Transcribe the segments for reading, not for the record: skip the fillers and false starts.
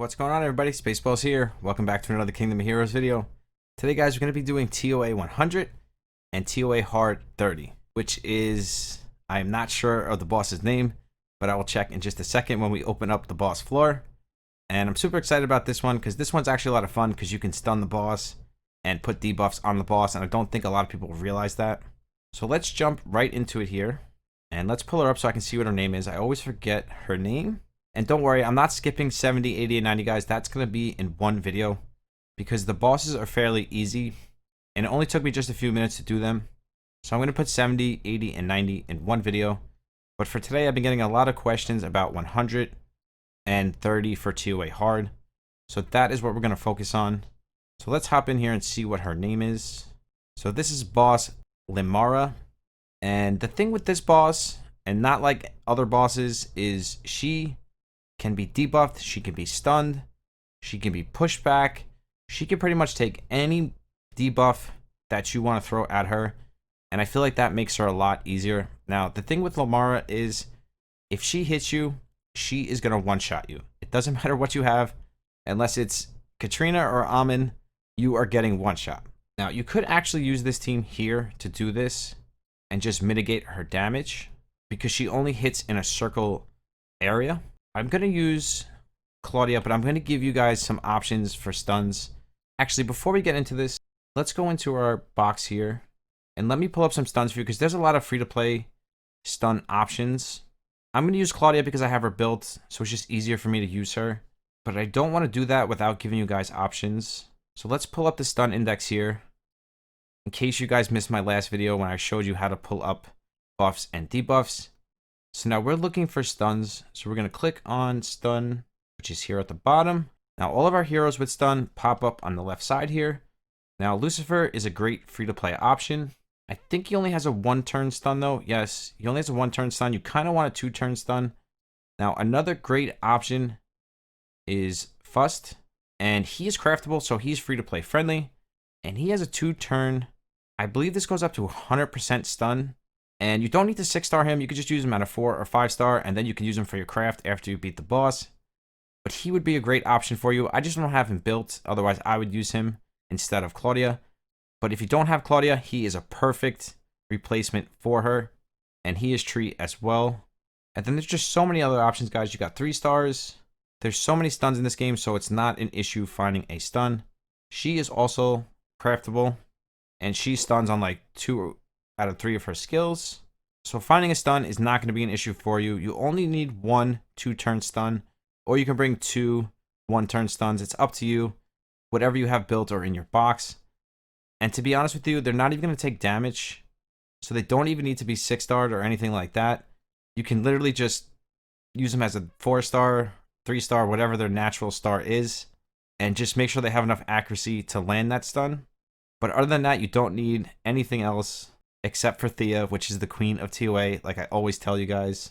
What's going on, everybody? Spaceballs here. Welcome back to another Kingdom of Heroes video. Today, guys, we're going to be doing TOA 100 and TOA Hard 30, which is, I am not sure of the boss's name, but I will check in just a second when we open up the boss floor. And I'm super excited about this one because this one's actually a lot of fun because you can stun the boss and put debuffs on the boss, and I don't think a lot of people realize that. So let's jump right into it here, and let's pull her up so I can see what her name is. I always forget her name. And don't worry, I'm not skipping 70, 80, and 90, guys. That's going to be in one video because the bosses are fairly easy, and it only took me just a few minutes to do them. So I'm going to put 70, 80, and 90 in one video. But for today, I've been getting a lot of questions about 100 and 30 for TOA Hard. So that is what we're going to focus on. So let's hop in here and see what her name is. So this is boss Limnora. And the thing with this boss, and not like other bosses, is she can be debuffed, she can be stunned, she can be pushed back, she can pretty much take any debuff that you want to throw at her, and I feel like that makes her a lot easier. Now, the thing with Limnora is, if she hits you, she is going to one-shot you. It doesn't matter what you have, unless it's Katrina or Amin, you are getting one-shot. Now, you could actually use this team here to do this, and just mitigate her damage, because she only hits in a circle area. I'm going to use Claudia, but I'm going to give you guys some options for stuns. Actually, before we get into this, let's go into our box here, and let me pull up some stuns for you, because there's a lot of free-to-play stun options. I'm going to use Claudia because I have her built, so it's just easier for me to use her. But I don't want to do that without giving you guys options. So let's pull up the stun index here, in case you guys missed my last video when I showed you how to pull up buffs and debuffs. So now we're looking for stuns. So we're going to click on stun, which is here at the bottom. Now all of our heroes with stun pop up on the left side here. Now Lucifer is a great free-to-play option. I think he only has a one-turn stun though. Yes, he only has a one-turn stun. You kind of want a two-turn stun. Now another great option is Fust, and he is craftable, so he's free-to-play friendly. And he has a two-turn, I believe this goes up to 100% stun. And you don't need to 6-star him. You could just use him at a 4 or 5-star, and then you can use him for your craft after you beat the boss. But he would be a great option for you. I just don't have him built. Otherwise, I would use him instead of Claudia. But if you don't have Claudia, he is a perfect replacement for her. And he is Tree as well. And then there's just so many other options, guys. You got 3 stars. There's so many stuns in this game, so it's not an issue finding a stun. She is also craftable, and she stuns on like 2 out of 3 of her skills. So finding a stun is not going to be an issue for you. You only need 1 2-turn stun, or you can bring 2 1-turn stuns. It's up to you, whatever you have built or in your box. And to be honest with you, they're not even going to take damage, so they don't even need to be 6-starred or anything like that. You can literally just use them as a 4-star, 3-star, whatever their natural star is, and just make sure they have enough accuracy to land that stun. But other than that, you don't need anything else except for Thea, which is the queen of TOA, like I always tell you guys.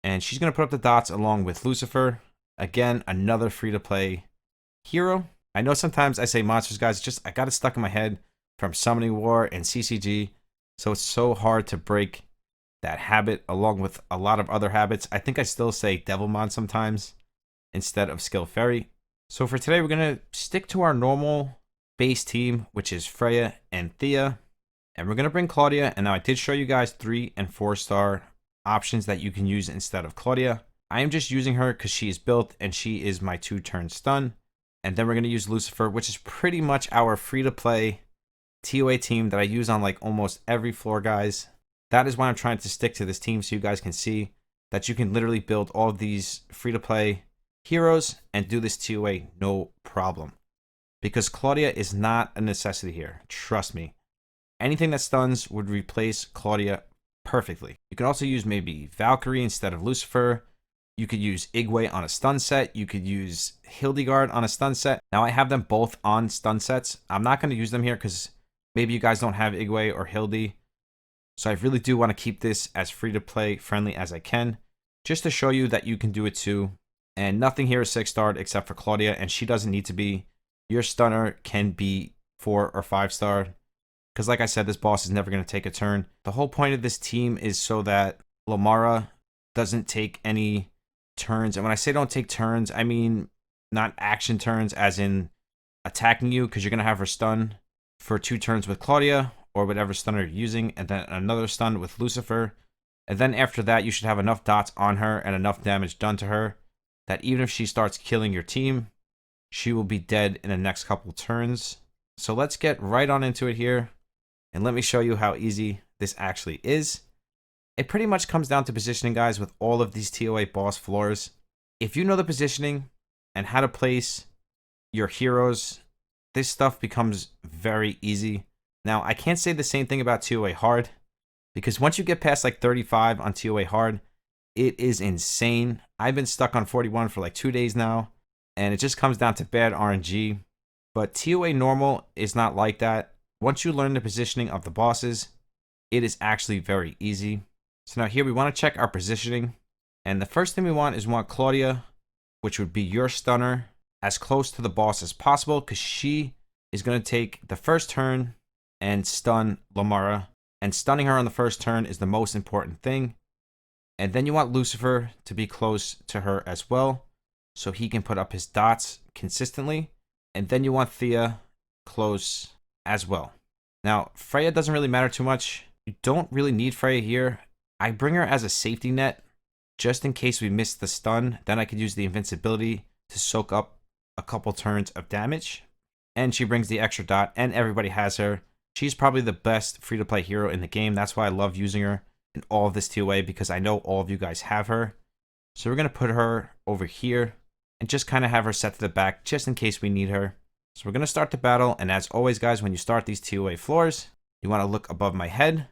And she's going to put up the dots along with Lucifer. Again, another free-to-play hero. I know sometimes I say monsters, guys. It's just I got it stuck in my head from Summoning War and CCG. So it's so hard to break that habit along with a lot of other habits. I think I still say Devilmon sometimes instead of Skill Fairy. So for today, we're going to stick to our normal base team, which is Freya and Thea. And we're going to bring Claudia. And now I did show you guys 3 and 4-star options that you can use instead of Claudia. I am just using her because she is built and she is my 2-turn stun. And then we're going to use Lucifer, which is pretty much our free-to-play TOA team that I use on like almost every floor, guys. That is why I'm trying to stick to this team so you guys can see that you can literally build all of these free-to-play heroes and do this TOA no problem. Because Claudia is not a necessity here. Trust me. Anything that stuns would replace Claudia perfectly. You can also use maybe Valkyrie instead of Lucifer. You could use Igwe on a stun set. You could use Hildegard on a stun set. Now I have them both on stun sets. I'm not going to use them here because maybe you guys don't have Igwe or Hildy. So I really do want to keep this as free-to-play friendly as I can, just to show you that you can do it too. And nothing here is 6-starred except for Claudia, and she doesn't need to be. Your stunner can be 4 or 5-star. Because like I said, this boss is never going to take a turn. The whole point of this team is so that Limnora doesn't take any turns. And when I say don't take turns, I mean not action turns as in attacking you, because you're going to have her stun for 2 turns with Claudia or whatever stunner you're using, and then another stun with Lucifer. And then after that, you should have enough dots on her and enough damage done to her that even if she starts killing your team, she will be dead in the next couple turns. So let's get right on into it here, and let me show you how easy this actually is. It pretty much comes down to positioning, guys, with all of these TOA boss floors. If you know the positioning and how to place your heroes, this stuff becomes very easy. Now, I can't say the same thing about ToA Hard, because once you get past like 35 on ToA Hard, it is insane. I've been stuck on 41 for like 2 days now, and it just comes down to bad RNG. But ToA Normal is not like that. Once you learn the positioning of the bosses, it is actually very easy. So now here we want to check our positioning. And the first thing we want is Claudia, which would be your stunner, as close to the boss as possible, because she is going to take the first turn and stun Limnoria. And stunning her on the first turn is the most important thing. And then you want Lucifer to be close to her as well, so he can put up his dots consistently. And then you want Thea close as well. Now, Freya doesn't really matter too much. You don't really need Freya here. I bring her as a safety net, just in case we miss the stun. Then I could use the invincibility to soak up a couple turns of damage. And she brings the extra dot, and everybody has her. She's probably the best free-to-play hero in the game. That's why I love using her in all of this TOA, because I know all of you guys have her. So we're going to put her over here and just kind of have her set to the back just in case we need her. So we're going to start the battle. And as always, guys, when you start these TOA floors, you want to look above my head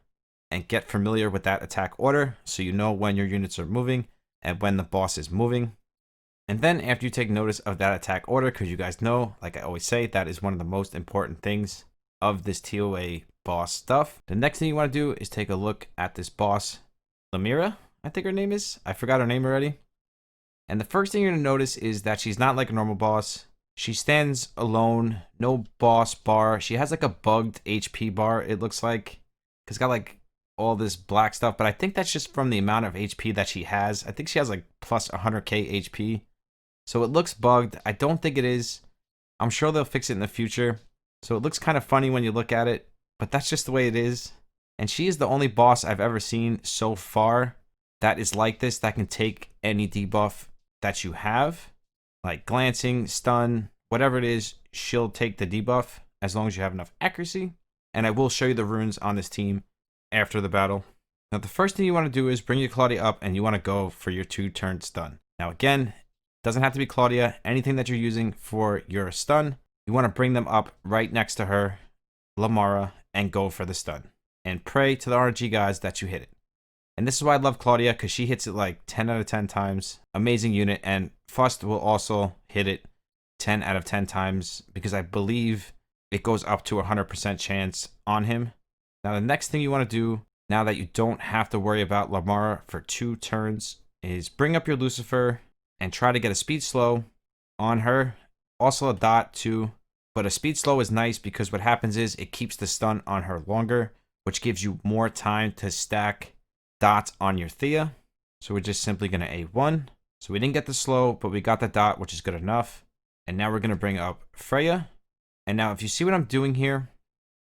and get familiar with that attack order so you know when your units are moving and when the boss is moving. And then after you take notice of that attack order, because you guys know, like I always say, that is one of the most important things of this TOA boss stuff. The next thing you want to do is take a look at this boss, Limnoria, I think her name is. I forgot her name already. And the first thing you're going to notice is that she's not like a normal boss. She stands alone, no boss bar. She has like a bugged HP bar, it looks like. Because it's got like all this black stuff, but I think that's just from the amount of HP that she has. I think she has like plus 100k HP. So it looks bugged. I don't think it is. I'm sure they'll fix it in the future. So it looks kind of funny when you look at it, but that's just the way it is. And she is the only boss I've ever seen so far that is like this, that can take any debuff that you have. Like glancing, stun, whatever it is, she'll take the debuff as long as you have enough accuracy. And I will show you the runes on this team after the battle. Now the first thing you want to do is bring your Claudia up, and you want to go for your 2-turn stun. Now again, it doesn't have to be Claudia. Anything that you're using for your stun, you want to bring them up right next to her, Limnoria, and go for the stun. And pray to the RNG guys that you hit it. And this is why I love Claudia, because she hits it like 10 out of 10 times. Amazing unit. And Fust will also hit it 10 out of 10 times, because I believe it goes up to 100% chance on him. Now the next thing you want to do, now that you don't have to worry about Limnoria for 2 turns, is bring up your Lucifer and try to get a speed slow on her. Also a dot too. But a speed slow is nice because what happens is it keeps the stun on her longer, which gives you more time to stack dots on your Thea. So we're just simply going to A1. So we didn't get the slow, but we got the dot, which is good enough. And now we're going to bring up Freya. And now if you see what I'm doing here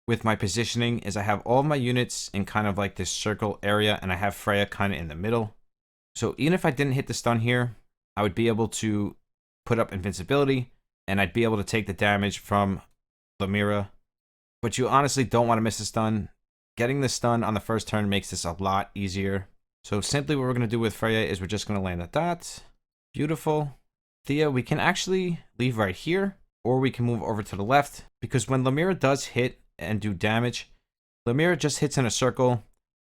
with my positioning, is I have all of my units in kind of like this circle area, and I have Freya kind of in the middle. So even if I didn't hit the stun here, I would be able to put up invincibility, and I'd be able to take the damage from Limnoria. But you honestly don't want to miss the stun. Getting the stun on the first turn makes this a lot easier. So simply what we're going to do with Freya is we're just going to land a dot. Beautiful. Thea, we can actually leave right here, or we can move over to the left, because when Limnoria does hit and do damage, Limnoria just hits in a circle.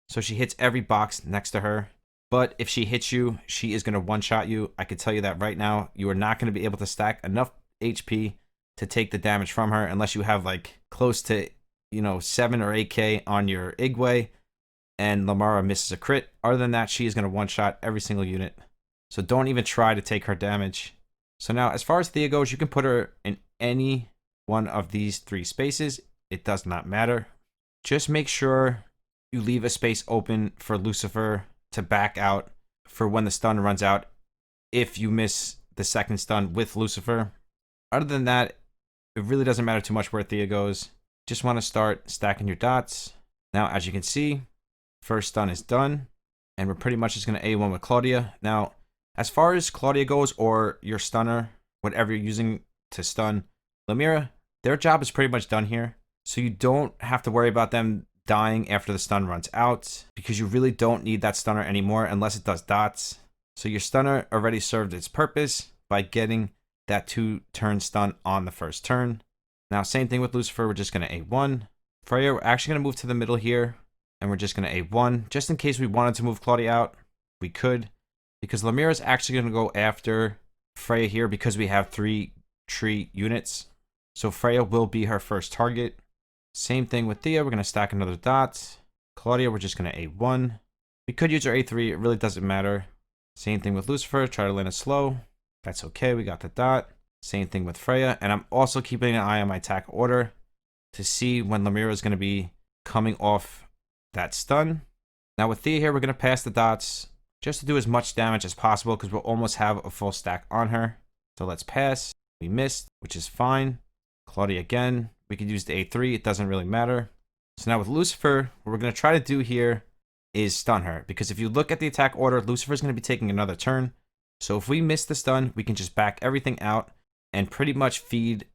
So she hits every box next to her. But if she hits you, she is going to one-shot you. I can tell you that right now. You are not going to be able to stack enough HP to take the damage from her unless you have like close to, 7 or 8k on your Igwe and Limnoria misses a crit. Other than that, she is going to one-shot every single unit. So don't even try to take her damage. So now as far as Thea goes, you can put her in any one of these 3 spaces. It does not matter. Just make sure you leave a space open for Lucifer to back out for when the stun runs out if you miss the second stun with Lucifer. Other than that, it really doesn't matter too much where ToA goes. Just want to start stacking your dots. Now, as you can see, first stun is done, and we're pretty much just going to A1 with Claudia. Now, as far as Claudia goes, or your stunner, whatever you're using to stun Limnoria, their job is pretty much done here. So you don't have to worry about them dying after the stun runs out, because you really don't need that stunner anymore unless it does dots. So your stunner already served its purpose by getting that 2-turn stun on the first turn. Now, same thing with Lucifer. We're just going to A1. Freya, we're actually going to move to the middle here, and we're just going to A1. Just in case we wanted to move Claudia out, we could, because Limnoria is actually going to go after Freya here because we have 3 tree units. So Freya will be her first target. Same thing with ToA. We're going to stack another dot. Claudia, we're just going to A1. We could use our A3. It really doesn't matter. Same thing with Lucifer. Try to land it slow. That's okay. We got the dot. Same thing with Freya. And I'm also keeping an eye on my attack order to see when Limnoria is going to be coming off that stun. Now with ToA here, we're going to pass the dots just to do as much damage as possible because we'll almost have a full stack on her. So let's pass. We missed, which is fine. Claudia again. We could use the A3. It doesn't really matter. So now with Lucifer, what we're going to try to do here is stun her. Because if you look at the attack order, Lucifer is going to be taking another turn. So if we miss the stun, we can just back everything out and pretty much feed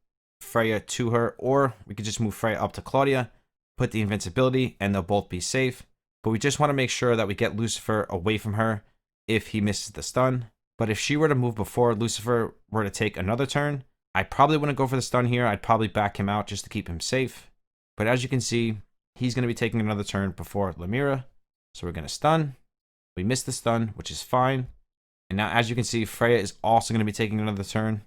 Freya to her. Or we could just move Freya up to Claudia, put the invincibility, and they'll both be safe. But we just want to make sure that we get Lucifer away from her if he misses the stun. But if she were to move before Lucifer were to take another turn, I probably wouldn't go for the stun here. I'd probably back him out just to keep him safe. But as you can see, he's going to be taking another turn before Limnoria. So we're going to stun. We missed the stun, which is fine. And now, as you can see, Freya is also going to be taking another turn.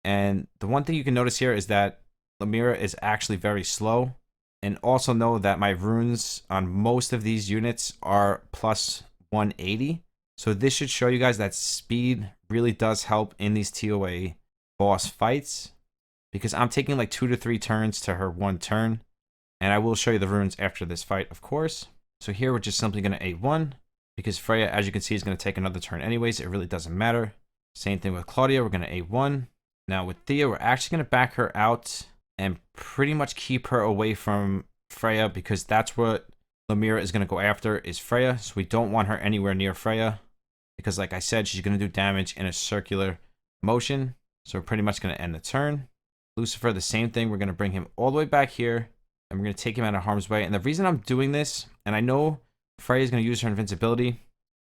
And the one thing you can notice here is that Limnoria is actually very slow. And also know that my runes on most of these units are plus 180. So this should show you guys that speed really does help in these TOA boss fights. Because I'm taking like 2 to 3 turns to her 1 turn. And I will show you the runes after this fight, of course. So here we're just simply going to A1. Because Freya, as you can see, is going to take another turn anyways. It really doesn't matter. Same thing with Claudia. We're going to A1. Now with ToA, we're actually going to back her out and pretty much keep her away from Freya, because that's what Limnoria is going to go after, is Freya. So we don't want her anywhere near Freya, because like I said, she's going to do damage in a circular motion. So we're pretty much going to end the turn. Lucifer, the same thing. We're going to bring him all the way back here, and we're going to take him out of harm's way. And the reason I'm doing this, and I know Freya is going to use her invincibility,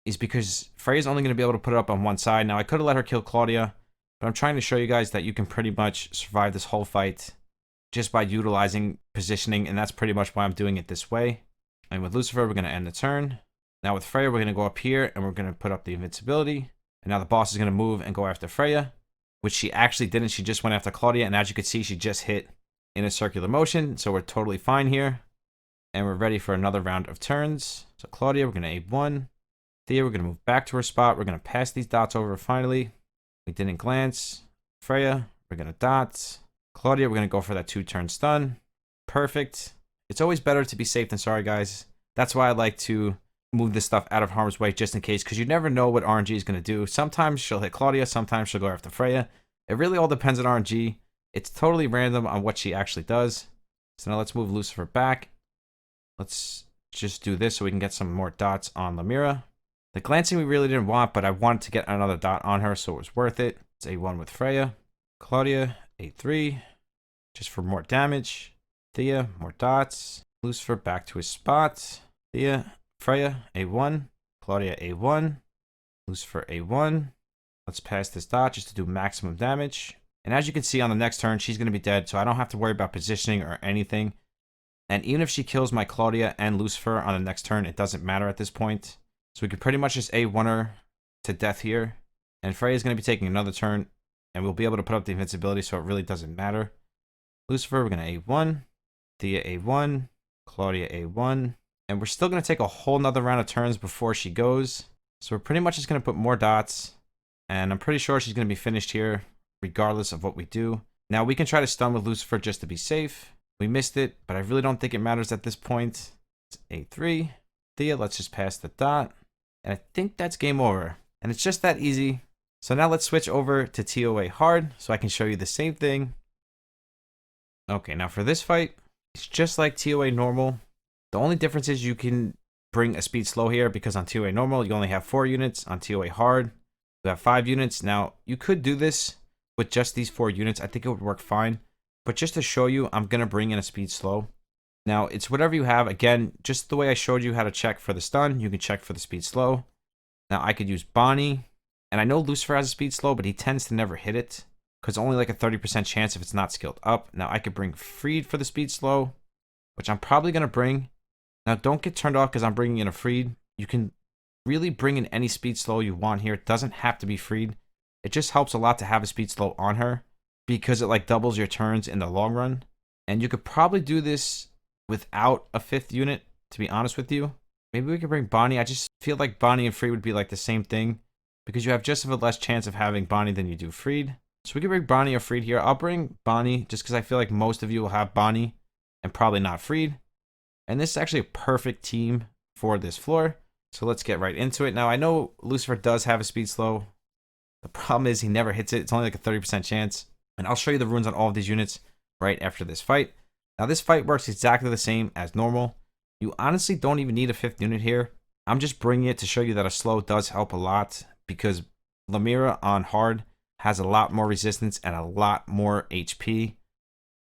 is because Freya is only going to be able to put it up on one side. Now I could have let her kill Claudia, but I'm trying to show you guys that you can pretty much survive this whole fight just by utilizing positioning, and that's pretty much why I'm doing it this way. And with Lucifer, we're going to end the turn. Now with Freya, we're going to go up here, and we're going to put up the invincibility. And now the boss is going to move and go after Freya, which she actually didn't. She just went after Claudia, and as you can see, she just hit in a circular motion, so we're totally fine here. And we're ready for another round of turns. So Claudia, we're going to A1. ToA, we're going to move back to her spot. We're going to pass these dots over finally. We didn't glance. Freya, we're going to dot. Claudia, we're going to go for that 2-turn stun. Perfect. It's always better to be safe than sorry, guys. That's why I like to move this stuff out of harm's way just in case, because you never know what RNG is going to do. Sometimes she'll hit Claudia. Sometimes she'll go after Freya. It really all depends on RNG. It's totally random on what she actually does. So now let's move Lucifer back. Let's just do this so we can get some more dots on Limnoria. The glancing we really didn't want, but I wanted to get another dot on her, so it was worth it. It's A1 with Freya. Claudia, A3, just for more damage. ToA, more dots. Lucifer back to his spot. ToA, Freya, A1. Claudia, A1. Lucifer, A1. Let's pass this dot just to do maximum damage. And as you can see on the next turn, she's going to be dead, so I don't have to worry about positioning or anything. And even if she kills my Claudia and Lucifer on the next turn, it doesn't matter at this point. So we can pretty much just A1 her to death here. And Freya is going to be taking another turn, and we'll be able to put up the invincibility, so it really doesn't matter. Lucifer, we're going to A1. ToA, A1. Claudia, A1. And we're still going to take a whole nother round of turns before she goes. So we're pretty much just going to put more dots. And I'm pretty sure she's going to be finished here, regardless of what we do. Now, we can try to stun with Lucifer just to be safe. We missed it, but I really don't think it matters at this point. It's A3. ToA, let's just pass the dot. And I think that's game over. And it's just that easy. So now let's switch over to ToA Hard so I can show you the same thing. Okay, now for this fight, it's just like ToA Normal. The only difference is you can bring a speed slow here because on ToA Normal, you only have 4 units. On ToA Hard, you have 5 units. Now, you could do this with just these 4 units. I think it would work fine. But just to show you, I'm going to bring in a speed slow. Now, it's whatever you have. Again, just the way I showed you how to check for the stun, you can check for the speed slow. Now, I could use Bonnie. And I know Lucifer has a speed slow, but he tends to never hit it. Because only like a 30% chance if it's not skilled up. Now, I could bring Freed for the speed slow, which I'm probably going to bring. Now, don't get turned off because I'm bringing in a Freed. You can really bring in any speed slow you want here. It doesn't have to be Freed. It just helps a lot to have a speed slow on her because it like doubles your turns in the long run. And you could probably do this without a 5th unit, to be honest with you. Maybe we could bring Bonnie. I just feel like Bonnie and Freed would be like the same thing because you have just a less chance of having Bonnie than you do Freed. So we could bring Bonnie or Freed here. I'll bring Bonnie just because I feel like most of you will have Bonnie and probably not Freed. And this is actually a perfect team for this floor. So let's get right into it. Now, I know Lucifer does have a speed slow. The problem is he never hits it. It's only like a 30% chance. And I'll show you the runes on all of these units right after this fight. Now, this fight works exactly the same as normal. You honestly don't even need a 5th unit here. I'm just bringing it to show you that a slow does help a lot because Limnoria on hard has a lot more resistance and a lot more HP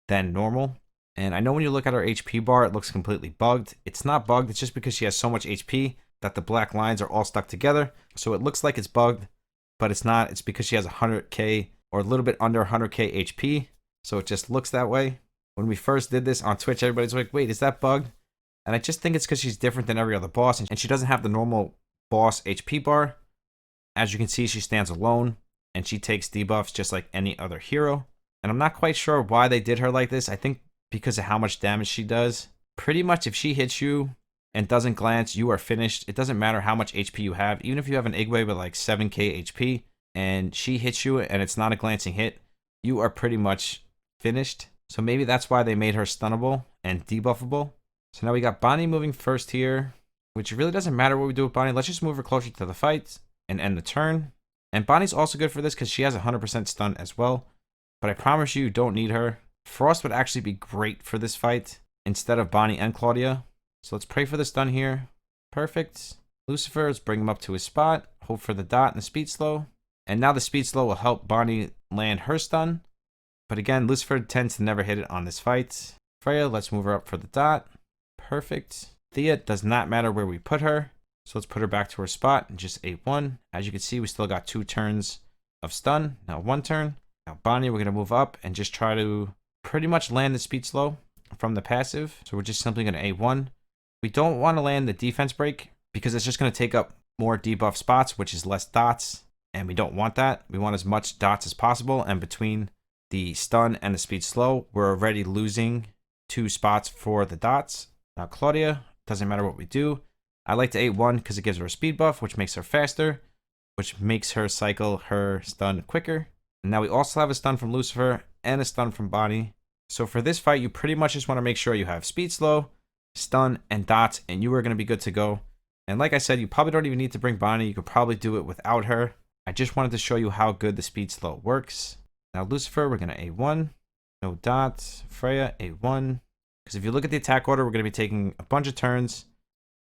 than normal. And I know when you look at her HP bar, it looks completely bugged. It's not bugged. It's just because she has so much HP that the black lines are all stuck together. So it looks like it's bugged, but it's not. It's because she has 100k or a little bit under 100k HP. So it just looks that way. When we first did this on Twitch, everybody's like, wait, is that bugged? And I just think it's because she's different than every other boss. And she doesn't have the normal boss HP bar. As you can see, she stands alone. And she takes debuffs just like any other hero. And I'm not quite sure why they did her like this. I think because of how much damage she does. Pretty much if she hits you and doesn't glance, you are finished. It doesn't matter how much HP you have. Even if you have an Igwe with like 7k HP and she hits you and it's not a glancing hit, you are pretty much finished. So maybe that's why they made her stunnable and debuffable. So now we got Bonnie moving first here, which really doesn't matter what we do with Bonnie. Let's just move her closer to the fight and end the turn. And Bonnie's also good for this because she has 100% stun as well. But I promise you don't need her. Frost would actually be great for this fight instead of Bonnie and Claudia. So let's pray for the stun here. Perfect. Lucifer, let's bring him up to his spot. Hope for the dot and the speed slow. And now the speed slow will help Bonnie land her stun. But again, Lucifer tends to never hit it on this fight. Freya, let's move her up for the dot. Perfect. Thea, does not matter where we put her. So let's put her back to her spot and just 8-1. As you can see, we still got 2 turns of stun. Now 1 turn. Now Bonnie, we're going to move up and just try to pretty much land the speed slow from the passive. So we're just simply going to A1. We don't want to land the defense break because it's just going to take up more debuff spots, which is less dots. And we don't want that. We want as much dots as possible. And between the stun and the speed slow, we're already losing 2 spots for the dots. Now Claudia, doesn't matter what we do. I like to A1 because it gives her a speed buff, which makes her faster, which makes her cycle her stun quicker. And now we also have a stun from Lucifer and a stun from Bonnie. So for this fight, you pretty much just want to make sure you have speed slow, stun, and dots, and you are going to be good to go. And like I said, you probably don't even need to bring Bonnie. You could probably do it without her. I just wanted to show you how good the speed slow works. Now Lucifer, we're going to A1. No dots. Freya, A1. Because if you look at the attack order, we're going to be taking a bunch of turns.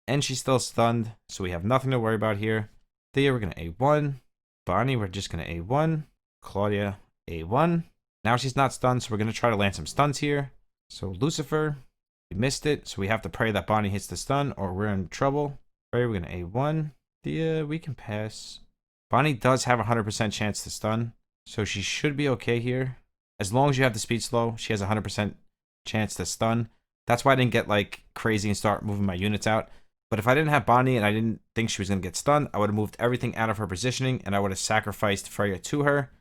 And she's still stunned, so we have nothing to worry about here. Thea, we're going to A1. Bonnie, we're just going to A1. Claudia, A1. Now she's not stunned, so we're going to try to land some stuns here. So Lucifer, we missed it, so we have to pray that Bonnie hits the stun or we're in trouble. Pray, we're going to A1. Thea, we can pass. Bonnie does have a 100% chance to stun, so she should be okay here. As long as you have the speed slow, she has a 100% chance to stun. That's why I didn't get like crazy and start moving my units out. But if I didn't have Bonnie and I didn't think she was going to get stunned, I would have moved everything out of her positioning and I would have sacrificed Freya to her.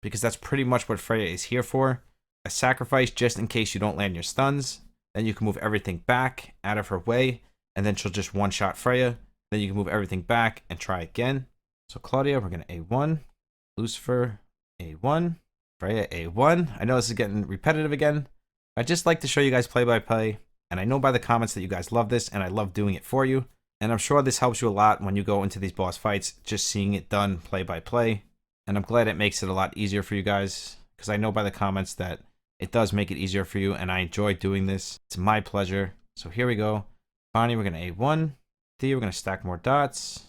Because that's pretty much what Freya is here for. A sacrifice just in case you don't land your stuns. Then you can move everything back out of her way. And then she'll just one-shot Freya. Then you can move everything back and try again. So Claudia, we're going to A1. Lucifer, A1. Freya, A1. I know this is getting repetitive again. I just like to show you guys play-by-play. And I know by the comments that you guys love this, and I love doing it for you. And I'm sure this helps you a lot when you go into these boss fights, just seeing it done play by play. And I'm glad it makes it a lot easier for you guys, because I know by the comments that it does make it easier for you, and I enjoy doing this. It's my pleasure. So here we go. Bonnie, we're going to A1. Thea, we're going to stack more dots.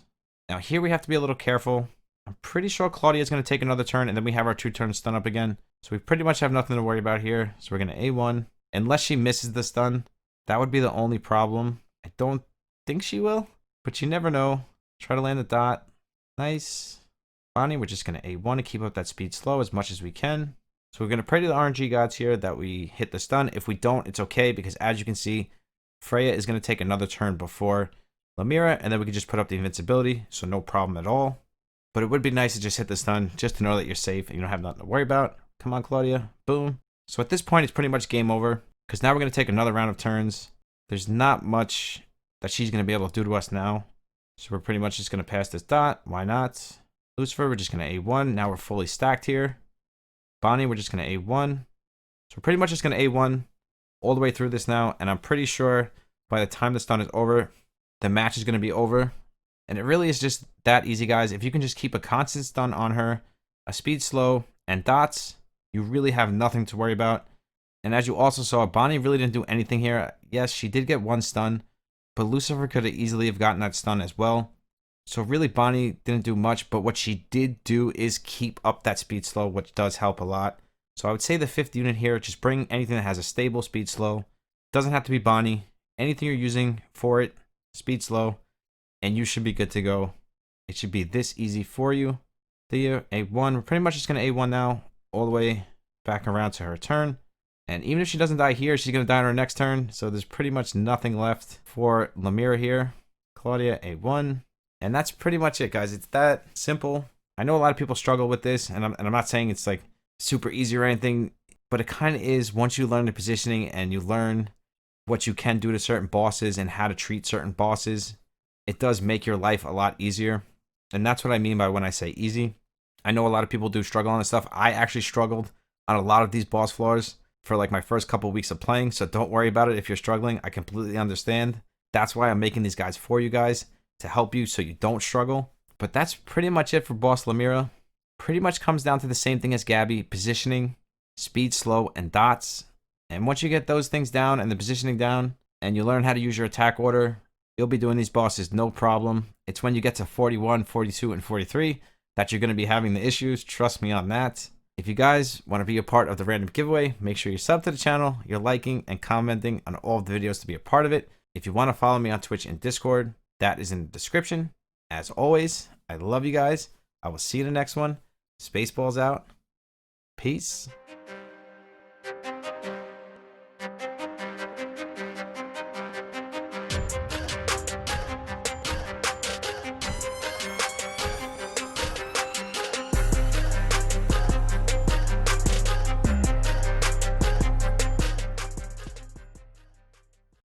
Now here we have to be a little careful. I'm pretty sure Claudia is going to take another turn, and then we have our 2-turn stun up again. So we pretty much have nothing to worry about here. So we're going to A1. Unless she misses the stun, that would be the only problem. I don't think she will, but you never know. Try to land the dot. Nice. Bonnie, we're just going to A1 to keep up that speed slow as much as we can. So we're going to pray to the RNG gods here that we hit the stun. If we don't, it's okay, because as you can see, Freya is going to take another turn before Limnoria, and then we can just put up the invincibility, so no problem at all. But it would be nice to just hit the stun, just to know that you're safe and you don't have nothing to worry about. Come on, Claudia. Boom. So at this point, it's pretty much game over, because now we're going to take another round of turns. There's not much that she's going to be able to do to us now. So we're pretty much just going to pass this dot. Why not? Lucifer, we're just going to A1. Now we're fully stacked here. Bonnie, we're just going to A1. So we're pretty much just going to A1 all the way through this now. And I'm pretty sure by the time the stun is over, the match is going to be over. And it really is just that easy, guys. If you can just keep a constant stun on her, a speed slow, and dots, you really have nothing to worry about. And as you also saw, Bonnie really didn't do anything here. Yes, she did get one stun, but Lucifer could have easily have gotten that stun as well. So really, Bonnie didn't do much, but what she did do is keep up that speed slow, which does help a lot. So I would say the 5th unit here, just bring anything that has a stable speed slow. Doesn't have to be Bonnie. Anything you're using for it, speed slow, and you should be good to go. It should be this easy for you. Thea, A1. We're pretty much just going to A1 now, all the way back around to her turn. And even if she doesn't die here, she's going to die on her next turn. So there's pretty much nothing left for Limnoria here. Claudia, A1. And that's pretty much it, guys. It's that simple. I know a lot of people struggle with this, and I'm not saying it's like super easy or anything, but it kind of is once you learn the positioning and you learn what you can do to certain bosses and how to treat certain bosses. It does make your life a lot easier. And that's what I mean by when I say easy. I know a lot of people do struggle on this stuff. I actually struggled on a lot of these boss floors for like my first couple weeks of playing, so don't worry about it if you're struggling. I completely understand. That's why I'm making these guys for you guys, to help you so you don't struggle. But that's pretty much it for Boss Limnoria. Pretty much comes down to the same thing as Gabby: positioning, speed slow, and dots. And once you get those things down and the positioning down, and you learn how to use your attack order, you'll be doing these bosses no problem. It's when you get to 41, 42, and 43 that you're going to be having the issues. Trust me on that. If you guys want to be a part of the random giveaway, make sure you sub to the channel, you're liking and commenting on all of the videos to be a part of it. If you want to follow me on Twitch and Discord, that is in the description. As always, I love you guys. I will see you in the next one. Spaceballs out. Peace.